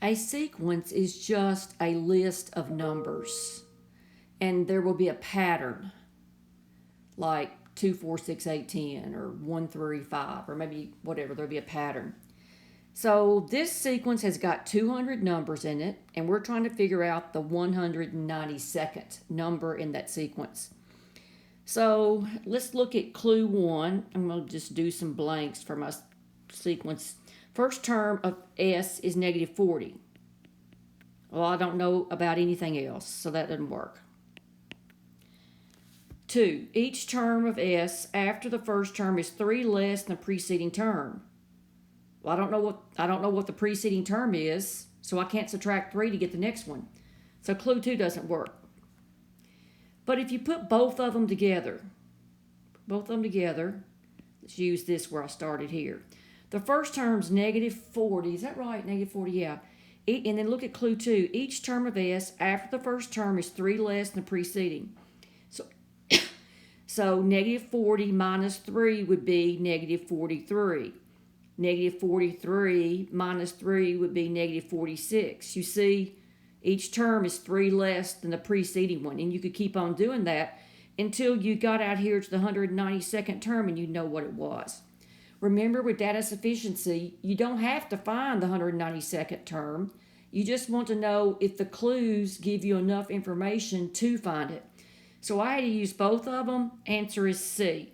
A sequence is just a list of numbers, and there will be a pattern like 2, 4, 6, 8, 10, or 1, 3, 5, or maybe whatever. There'll be a pattern. So this sequence has got 200 numbers in it, and we're trying to figure out the 192nd number in that sequence. So let's look at clue 1. I'm going to just do some blanks for my sequence. First term of S is negative 40. Well, I don't know about anything else, so that doesn't work. 2. Each term of S after the first term is 3 less than the preceding term. Well, I don't know what the preceding term is, so I can't subtract 3 to get the next one. So clue 2 doesn't work. But if you put both of them together, let's use this where I started here. The first term's negative 40. Is that right? Negative 40, yeah. And then look at clue 2. Each term of S after the first term is 3 less than the preceding. So negative 40 minus 3 would be negative 43. Negative 43 minus 3 would be negative 46. You see, each term is 3 less than the preceding one. And you could keep on doing that until you got out here to the 192nd term and you know what it was. Remember, with data sufficiency, you don't have to find the 192nd term. You just want to know if the clues give you enough information to find it. So I had to use both of them. Answer is C.